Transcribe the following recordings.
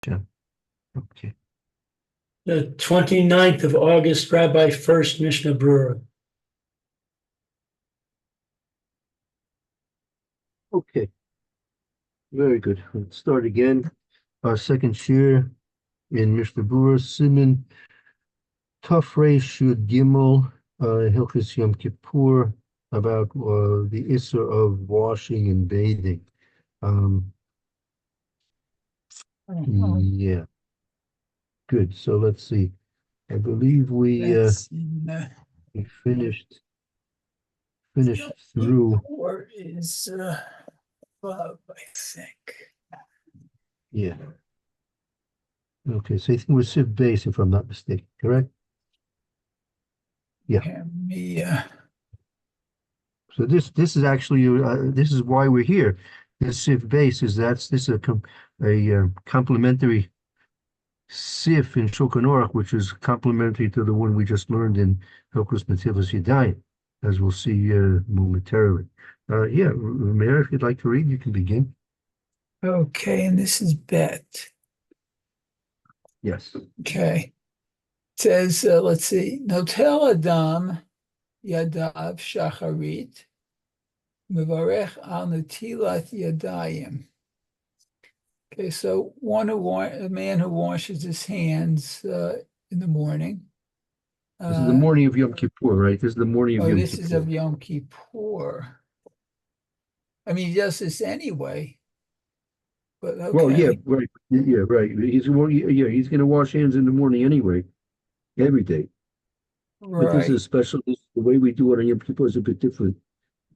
Sure. Okay. The 29th of August, Rabbi Furst, Mishna Berura. Okay. Very good. Let's start again. Our second shir in Mishna Berura, Siman Taf Reish Yud Gimel, Hilchos Yom Kippur, about the issur of washing and bathing. Um, yeah, good. So let's see. I believe That's we finished through. or is above, I think. Yeah. Okay, so I think we're Civ base, if I'm not mistaken, correct? Yeah. Let me, So this is actually this is why we're here. This Civ base is this is a complementary Civ in Shulchan Aruch, which is complementary to the one we just learned in Hilchos Netilas Yadayim, as we'll see momentarily. Yeah, Mayor, if you'd like to read, you can begin. okay, and this is bet. Yes. Okay. It says, let's see, Notel Adam Yadav Shacharit Mevarech al Natilat Yadayim. Okay, so a man who washes his hands in the morning. This is the morning of Yom Kippur, right? This is the morning of Yom This Kippur. is of Yom Kippur. I mean, he does this anyway. But okay. Well, yeah, right. Yeah, right. He's going to wash hands in the morning anyway, every day. But this Right. is special. The way we do it on Yom Kippur is a bit different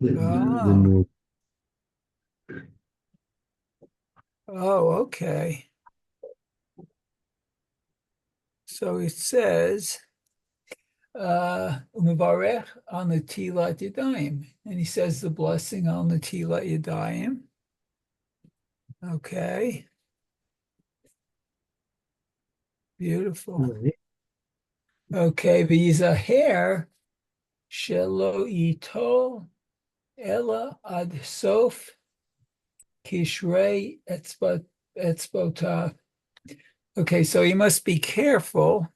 than Oh, normal. okay. So it says, Umevarech on the Natilat Yadayim. And he says the blessing on the Natilat Yadayim. Okay. Beautiful. Right. Okay, V'yizaher shelo yitol ela ad sof kishrei etzbotav. Okay, so you must be careful.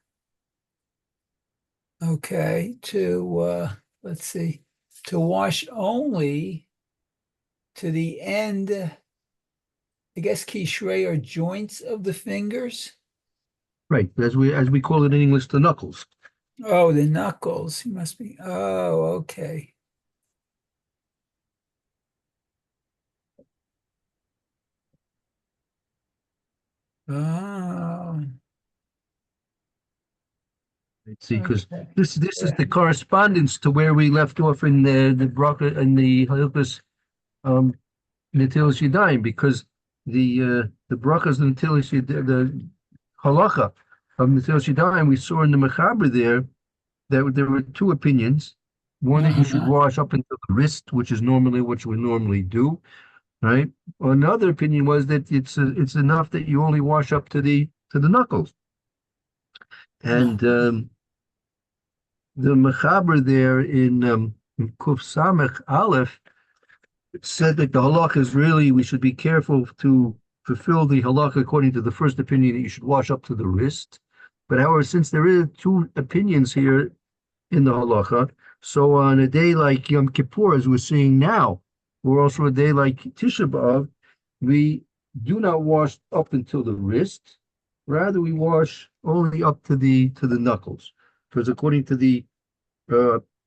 Okay, to let's see, to wash only to the end. I guess kishrei are joints of the fingers. Right. As we call it in English, the knuckles. Oh, the knuckles. You must be. Oh, okay. Oh, See, because okay. this is the correspondence to where we left off in the bracha and the Hilchos Netilas Yadayim, because the brachas and Netilas the halacha of Netilas Yadayim we saw in the Mechaber that there were two opinions. One that you should wash up until the wrist, which is normally what we normally do, right? Another opinion was that it's enough that you only wash up to the knuckles. And the Mechaber there in Kuf Samech Aleph said that the halakha is really, we should be careful to fulfill the halakha according to the first opinion that you should wash up to the wrist. But however, since there are two opinions here in the halakha, so on a day like Yom Kippur, as we're seeing now, or also a day like Tisha B'Av, we do not wash up until the wrist. Rather, we wash only up to the knuckles, because according to the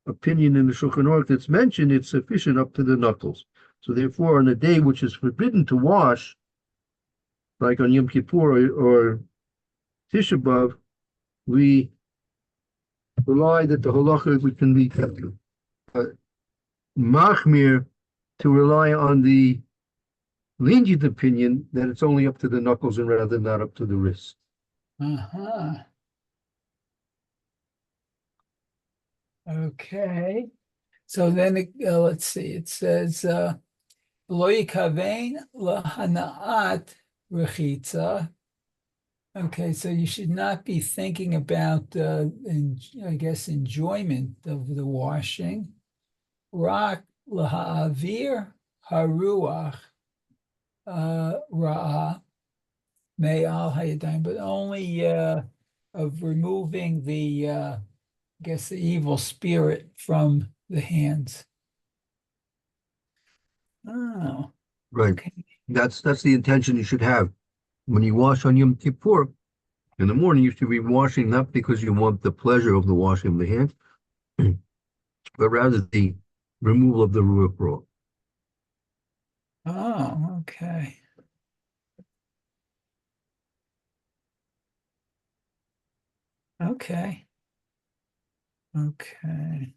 opinion in the Shulchan Aruch that's mentioned, it's sufficient up to the knuckles. So therefore, on a day which is forbidden to wash, like on Yom Kippur or Tisha B'Av, we rely that the halacha we can be machmir to rely on the lenient opinion that it's only up to the knuckles and rather not up to the wrist. Okay. So then let's see. It says lo yikavein lahanaat rechitza. Okay, so you should not be thinking about, I guess, enjoyment of the washing. Rak laha'avir haruach ra'ah Me'al hayadayim, but only of removing the I guess the evil spirit from the hands. Oh, Right. okay. That's the intention you should have. When you wash on Yom Kippur, in the morning, you should be washing not because you want the pleasure of the washing of the hands, but rather the removal of the ruach ra. Oh, okay. Okay. Okay.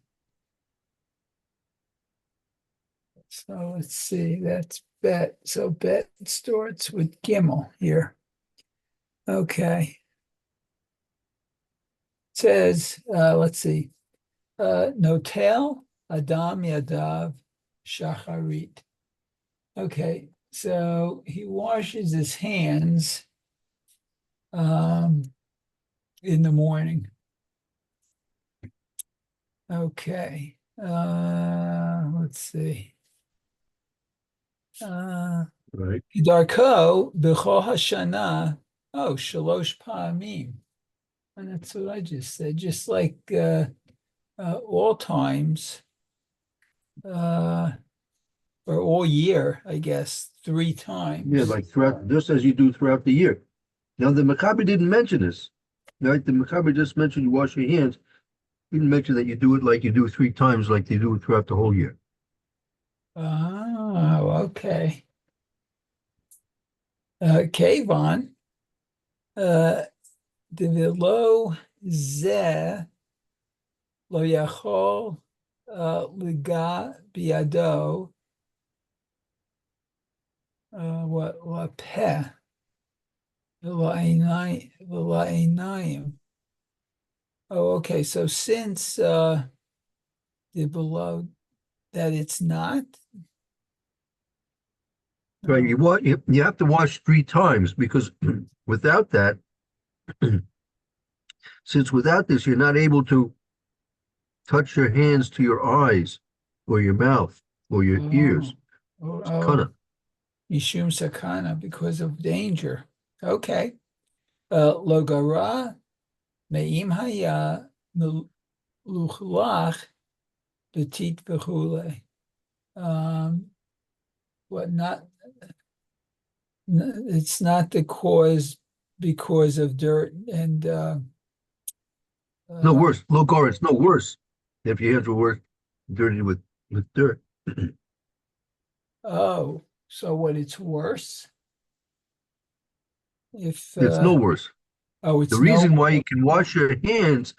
So let's see, that's bet. So bet starts with Gimel here. Okay. It says, let's see, Notel Adam Yadav Shacharit. Okay, so he washes his hands in the morning. Okay, let's see. Right. Darko b'chol hashana. Oh, shalosh pa'amim. And that's what I just said. Just like all times, or all year, I guess, 3 times. Yeah, like throughout, just as you do throughout the year. Now, the Maccabi didn't mention this, right? The Maccabi just mentioned you wash your hands. He didn't mention that you do it like you do 3 times, like they do it throughout the whole year. Oh, okay. Kevon, Devilo ze lo yachol liga biado what peh v'la'inayim. Oh, okay. So since the below that it's not. Right. You have to wash 3 times because without that, since without this, you're not able to touch your hands to your eyes or your mouth or your ears. It's kind Oh, of Mishum Sakana, because of danger. Okay. Logara Me'im Haya Luchlach Petit Vechule. What not? It's not the cause because of dirt and no worse. Logor, it's no worse if your hands were dirty with dirt. oh, so what? It's worse if It's no worse. oh, The it's no. reason why you can wash your hands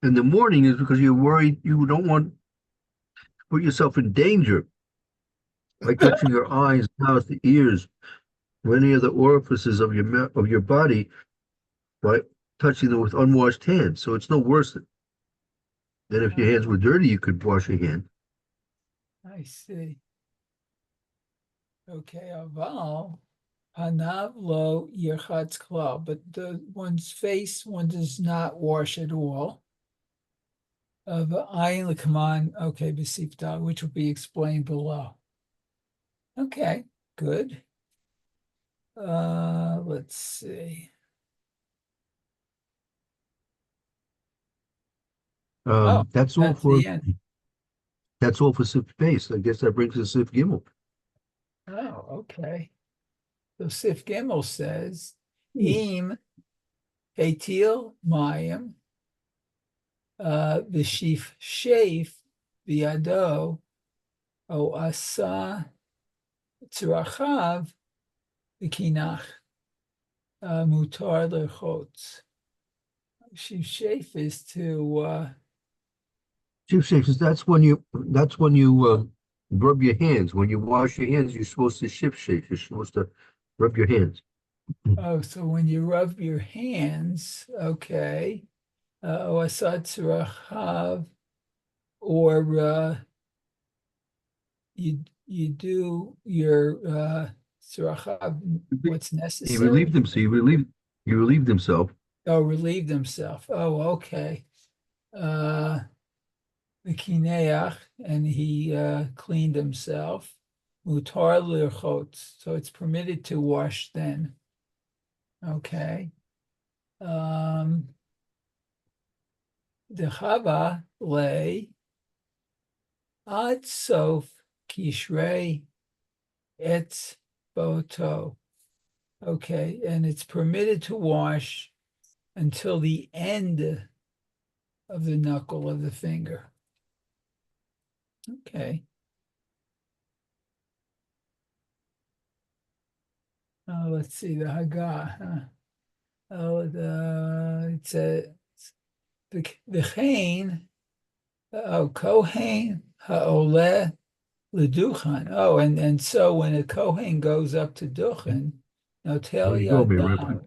in the morning is because you're worried you don't want to put yourself in danger by touching your eyes, mouth, ears, or any of the orifices of your body by touching them with unwashed hands. So it's no worse than if your hands were dirty, you could wash your hand. I see. Okay, aval hanav lo yirchatz klal, but one's face one does not wash at all. Of ayin l'kaman, okay, besifta, which will be explained below. Okay, good. Let's see. That's all That's for the end. Sif base. I guess that brings us Sif Gimel. Oh, okay. So Sif Gimel says, Hmm. Im Hetil Mayim V'shif Shef V'yado O Asa Tzrachav V'kinach Mutar Lechotz. Shif Shef is to Chief shakes. That's when you rub your hands. When you wash your hands, you're supposed to shift shake. You're supposed to rub your hands. oh, so when you rub your hands, okay, O Asa Tzrachav, or you do your tzrachav, what's He necessary. relieved them. So he relieved himself. Oh, relieved himself. Oh, okay. The kineach, and he cleaned himself. Mutar lirchot, so it's permitted to wash then. Okay. The Chava lay ad sof kishrei etz boto. Okay, and it's permitted to wash until the end of the knuckle of the finger. Okay. Let's see the Haggah. Oh, it's a the Chain. Oh, Kohen ha'oleh leduchan. Oh, and so when a Kohen goes up to Duchan, There Notel you go, Rabbi. Yadav.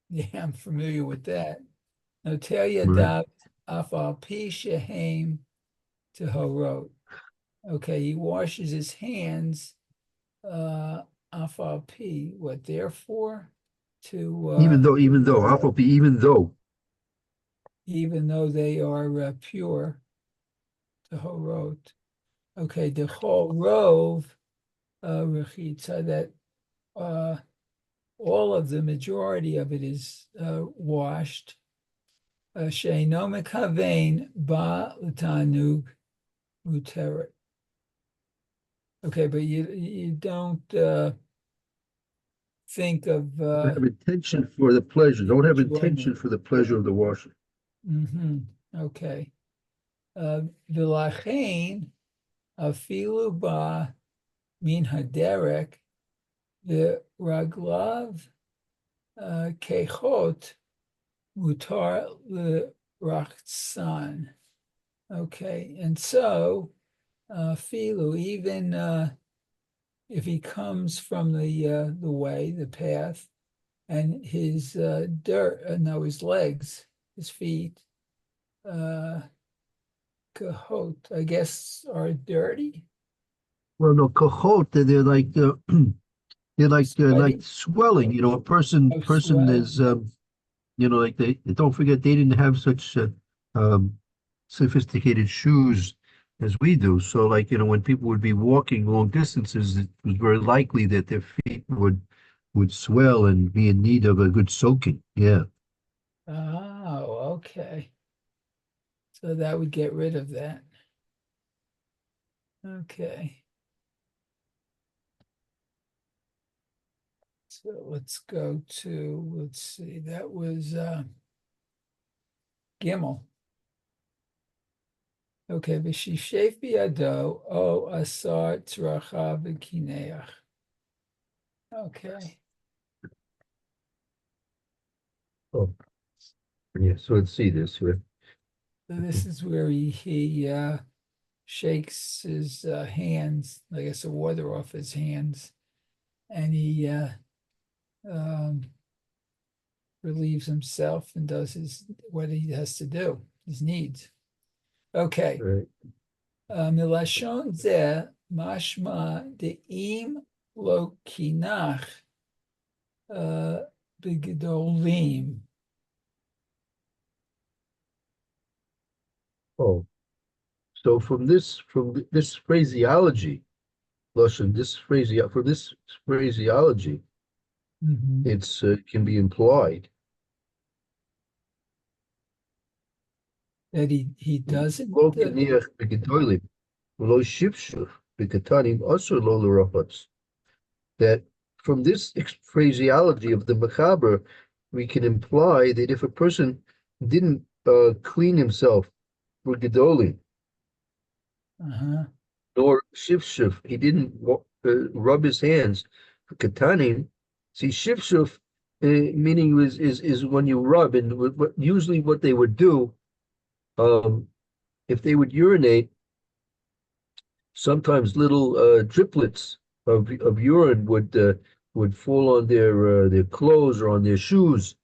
Yeah, I'm familiar with that. Notel Right. Yadav afal pi shehem tehorot. Okay, he washes his hands. Afal pi. What therefore? To Even though, even though they are pure, tehorot. Okay, the whole rove rechitza, that all of the majority of it is washed. Sheino mekavein ba l'tanug muteret. Okay, but you don't think of have intention for the pleasure. Don't have enjoyment. intention for the pleasure of the washing. Okay. V'lachein afilu ba min haderek the raglav kechot mutar l'rachsan. Okay, and so filu, even if he comes from the way, the path, and his his legs, his feet, kahot, I guess, are dirty. Well, no, kohot, they're like like Sweaty? swelling. You know, a person Swell. is like they don't forget they didn't have such um, sophisticated shoes as we do. So, like when people would be walking long distances, it was very likely that their feet would swell and be in need of a good soaking. Yeah. Oh, okay. So that would get rid of that. Okay. So let's go to, let's see, that was Gimel. Okay, v'shishef biyado o asar tzracha v'kineach. Okay. Oh, yeah. So let's see this here. So this is where he shakes his hands, I guess the water off his hands, and he relieves himself and does what he has to do, his needs. Okay. Right. Milashon zeh mashma de'im lo kinach b'gedolim. Oh, so from this phraseology, Lashon, from this phraseology, it's can be implied That he doesn't. Lo kiniach b'gedolim, lo shivshuv b'katanim asur lo l'rachotz. That from this phraseology of the Mechaber, we can imply that if a person didn't clean himself for gedolim, nor shivshuv, he didn't rub his hands for katanim. See, shivshuv meaning is when you rub, and usually what they would do, if they would urinate, sometimes little driplets of urine would fall on their clothes or on their shoes.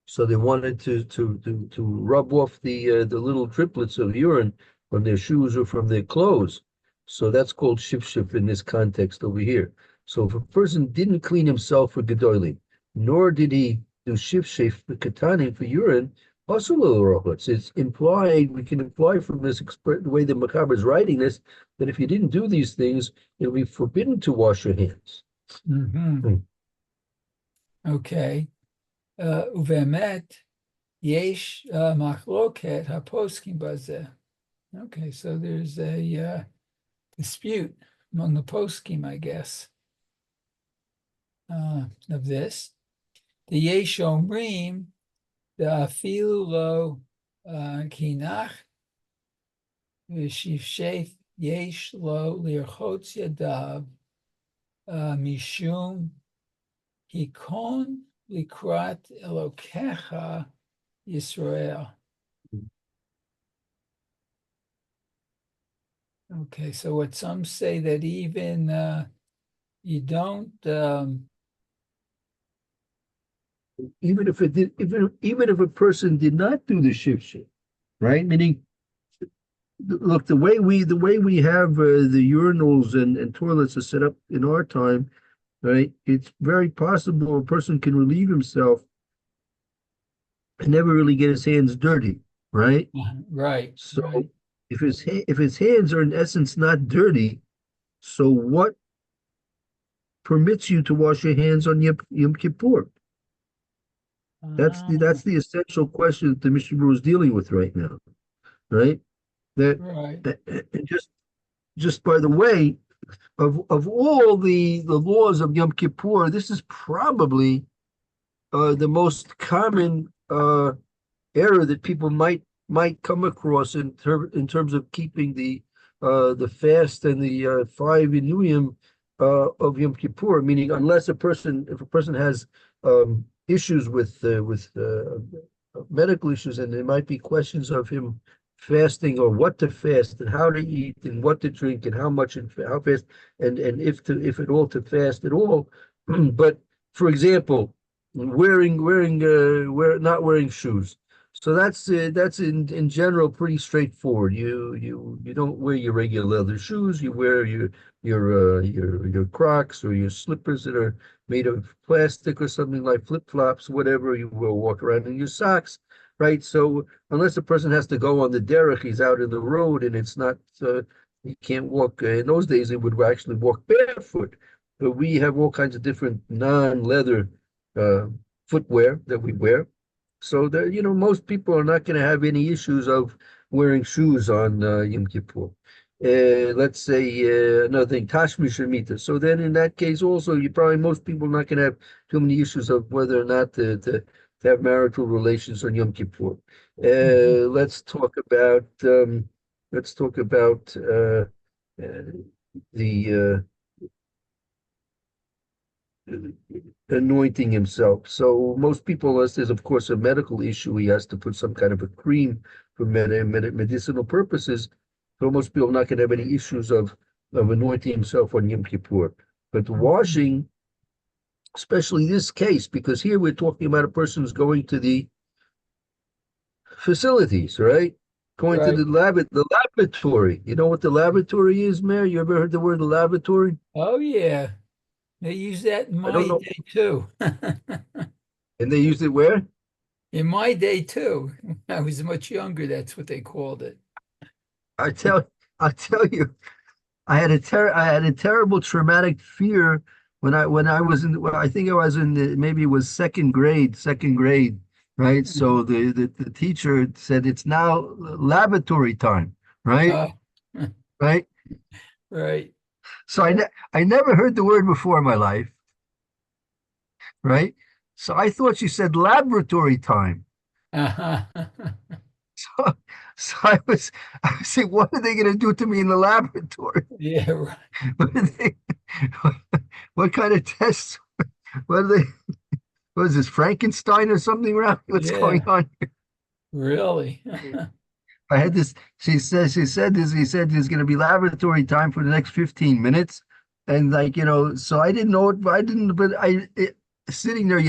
So they wanted to rub off the little driplets of urine from their shoes or from their clothes. So that's called shifshif in this context over here. So if a person didn't clean himself for gedolim, nor did he do shifshif for katanim for urine, also little rochotz. It's implied, we can imply from this the way the Macabre is writing this, that if you didn't do these things, it'll be forbidden to wash your hands. Okay. Uvemet, yesh machloket haposkim bazeh. Okay, so there's a dispute among the poskim, I guess, of this. The yesh omrim, the afilu lo kinach, v'shifshef yesh lo lirchotz yadav, mishum hikon likrat elokecha Yisrael. Okay, so what some say that even you don't Even if it did, even if a person did not do the shifshif, right? Meaning, look, the way we have the urinals and toilets are set up in our time, right? It's very possible a person can relieve himself and never really get his hands dirty, right? right. So Right. if his hands are in essence not dirty, so what permits you to wash your hands on Yom Kippur? That's the essential question that the Mishnah is dealing with right now, right? right. And just by the way, of all the laws of Yom Kippur, this is probably the most common error that people might come across in terms of keeping the fast and the 5 Inuyim of Yom Kippur. Meaning, if a person has issues with medical issues, and there might be questions of him fasting or what to fast and how to eat and what to drink and how much and how fast and if at all to fast at all. But for example, not wearing shoes. So that's in general pretty straightforward. You don't wear your regular leather shoes. You wear your Crocs or your slippers that are made of plastic or something like flip-flops, whatever. You will walk around in your socks, right? So unless a person has to go on the derech, he's out in the road, and it's not he can't walk. In those days, he would actually walk barefoot. But we have all kinds of different non-leather footwear that we wear. So that most people are not going to have any issues of wearing shoes on Yom Kippur. Let's say another thing, Tashmish Shemitah. So then, in that case, also, most people are not going to have too many issues of whether or not to have marital relations on Yom Kippur. Let's talk about the anointing himself. So most people, unless there's of course a medical issue, he has to put some kind of a cream for medicinal purposes. So most people are not going to have any issues of anointing himself on Yom Kippur. But washing, especially this case, because here we're talking about a person who's going to the facilities, right? Going to the laboratory. You know what the laboratory is, Mayor? You ever heard the word laboratory? Oh yeah. They use that in I my don't know. day too. And they used it where? In my day too. When I was much younger, that's what they called it. I tell you, I had a terrible traumatic fear when I was I think I was maybe it was second grade, right? So the teacher said it's now laboratory time, right? Uh, Right? right. So I never heard the word before in my life, right? So I thought she said laboratory time. Uh-huh. So, so I was saying, what are they going to do to me in the laboratory? Yeah, right. What, are they, what kind of tests? What are they? What is this, Frankenstein or something around? What's going Yeah. on? Really? I had this. She said this. He said there's going to be laboratory time for the next 15 minutes, and so I didn't know it. I didn't, but sitting there,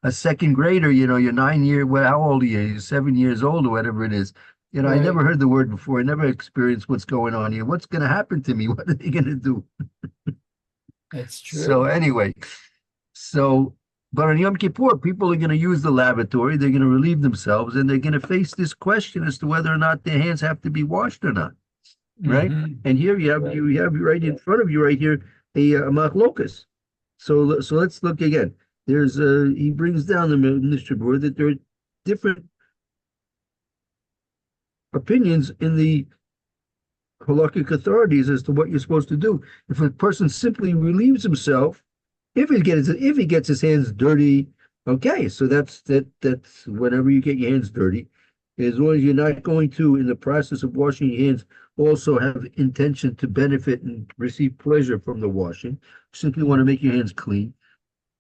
a second grader, you're 9 year. Well, how old are you? You're 7 years old or whatever it is. I Right. never heard the word before. I never experienced what's going on here. What's going to happen to me? What are they going to do? That's true. So anyway, but on Yom Kippur, people are going to use the lavatory. They're going to relieve themselves, and they're going to face this question as to whether or not their hands have to be washed or not, right? Mhm. And here you have right in front of you right here a machlokas. So let's look again. he brings down the Mishna Berura that there are different opinions in the halakhic authorities as to what you're supposed to do. If a person simply relieves himself, if he gets his hands dirty, okay, so that's whenever you get your hands dirty, as long as you're not going to, in the process of washing your hands, also have intention to benefit and receive pleasure from the washing. You simply want to make your hands clean.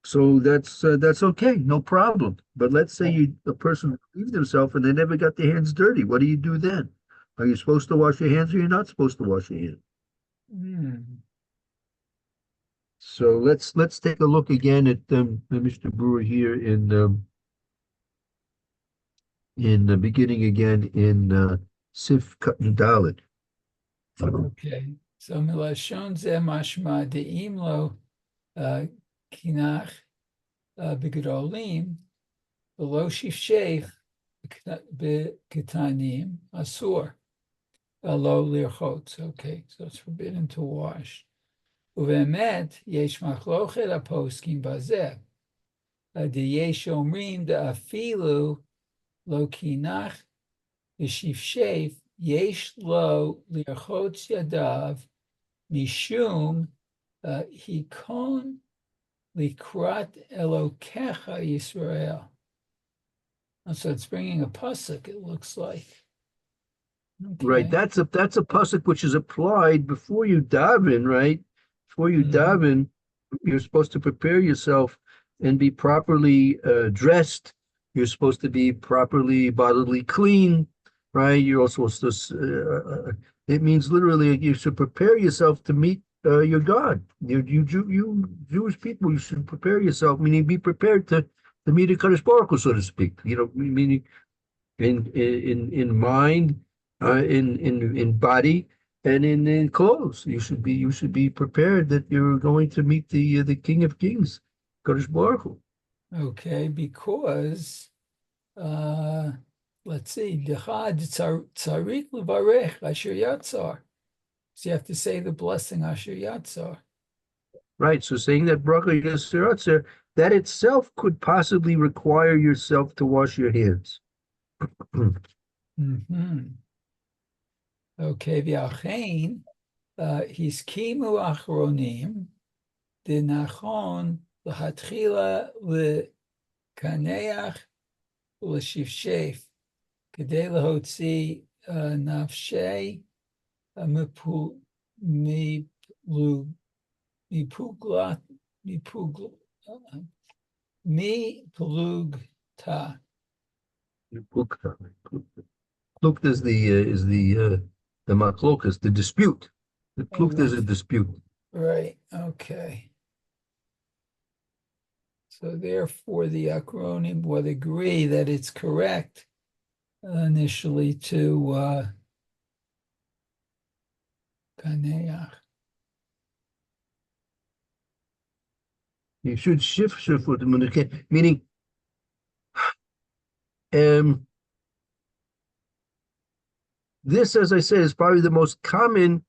So that's okay, no problem. But let's say a person relieved himself and they never got their hands dirty. What do you do then? Are you supposed to wash your hands or you're not supposed to wash your hands? Hmm. So let's take a look again at Mr. Brewer here in the beginning again in Sif Dalit. Okay. So milashon ze mashma de'im lo kinach b'gedolim v'lo shifshef b'ketanim asur lo lirchot. Okay, so it's forbidden to wash. Uve'emet yesh machlochet aposkim bazeh. Yesh omrim da'afilu lo kinach v'shifshef yesh lo lirchot yadav mishum hikon likrat elokecha Yisrael. So it's bringing a pasuk, it looks like. Okay. Right, that's a pasuk which is applied before you daven, right? Before you daven, you're supposed to prepare yourself and be properly dressed. You're supposed to be properly bodily clean, right? You're also supposed to. It means literally you should prepare yourself to meet your God. You Jewish people, you should prepare yourself, meaning be prepared to meet a Kadosh Baruch Hu, so to speak. Meaning in mind, in body, and in clothes. You should be prepared that you're going to meet the King of Kings, Kadosh Baruch Hu. Okay, because let's see, Dechad tzarik levarech asher yatzar. So you have to say the blessing asher yatzar. Right. So saying that bracha yasir, that itself could possibly require yourself to wash your hands. Mm-hmm. Okay, v'achein hiskimu achronim dinachon l'hatchila l'kaneach l'shifshef k'dei l'hotzi nafshei mipuglat mipulugta. Plukta is the machlokas, the dispute. The plukta is a dispute. Right. Okay. So therefore, the acronym would agree that it's correct initially to kaneach. You should shift with the meaning this, as I said, is probably the most common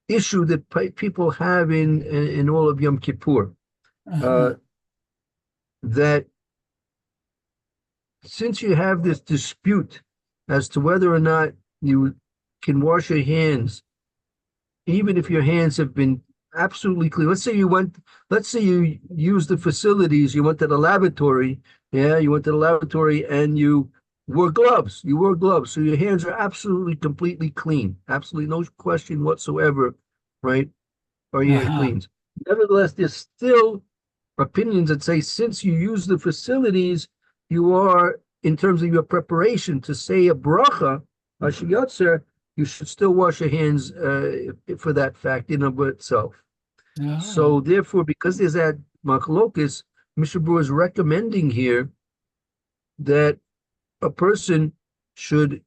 issue that people have in all of Yom Kippur. That since you have this dispute as to whether or not you can wash your hands, even if your hands have been absolutely clean. Let's say you used the facilities, you went to the laboratory, and you wore gloves. So your hands are absolutely, completely clean. Absolutely no question whatsoever, right? Are your hands clean? Nevertheless, there's still opinions that say since you use the facilities, you are, in terms of your preparation to say a bracha, Asher Yotzer, you should still wash your hands for that fact in and of itself. So therefore, because there's that machlokas, Mr. Brewer is recommending here that a person should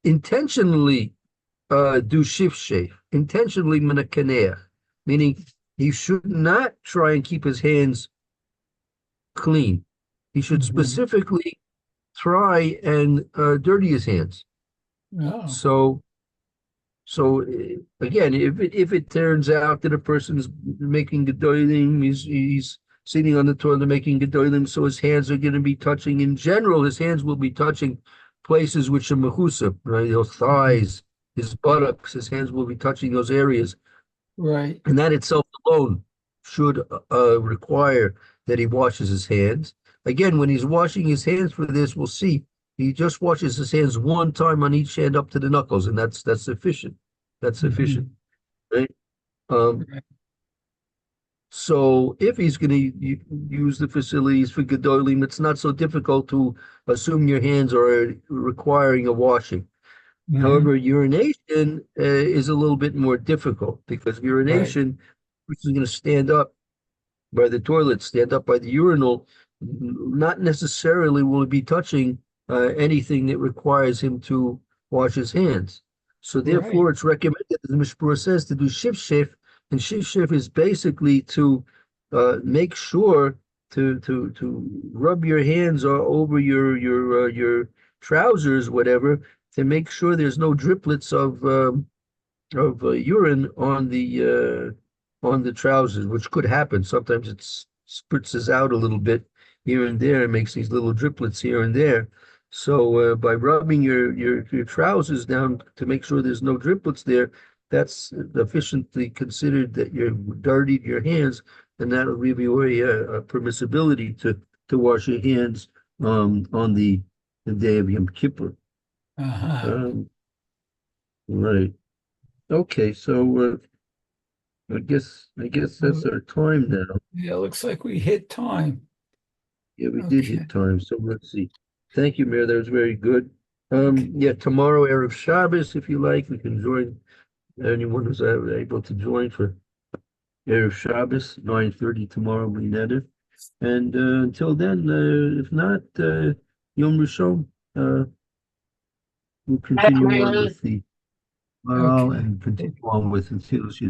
intentionally do shifshef, intentionally menakaneach, meaning he should not try and keep his hands clean. He should specifically try and dirty his hands. So So again, if it turns out that a person's making gedolim, he's sitting on the toilet making gedolim, so his hands are going to be touching. In general, his hands will be touching places which are mechusa, right? His thighs, his buttocks, his hands will be touching those areas, Right. and that itself alone should require that he washes his hands. Again, when he's washing his hands for this, we'll see he just washes his hands one time on each hand up to the knuckles, and that's sufficient. That's sufficient, right? Um, Right. so if he's going to use the facilities for gedolim, it's not so difficult to assume your hands are requiring a washing. However, urination is a little bit more difficult because urination, which is going to stand up by the toilet, stand up by the urinal, not necessarily will he be touching anything that requires him to wash his hands. So therefore, Right. it's recommended, as the Mishna says, to do shif, and shif is basically to make sure to rub your hands over your trousers, whatever, to make sure there's no driplets of urine on the trousers, which could happen. Sometimes it spritzes out a little bit here and there and makes these little driplets here and there. So by rubbing your trousers down to make sure there's no driplets there, that's efficiently considered that you've dirtied your hands, and that'll give you a permissibility to wash your hands on the day of Yom Kippur. Uh-huh. Right. Okay, so I guess that's our time now. Yeah, looks like we hit time. Yeah, we did Okay. hit time. So let's see. Thank you, Mayor. That was very good. Okay. Yeah, tomorrow, Erev Shabbos, if you like, we can join anyone who's able to join for Erev Shabbos, 9:30 tomorrow, Minetta. And until then, if not, Yom Rishon, we'll continue on with the Maral Okay. and continue on with the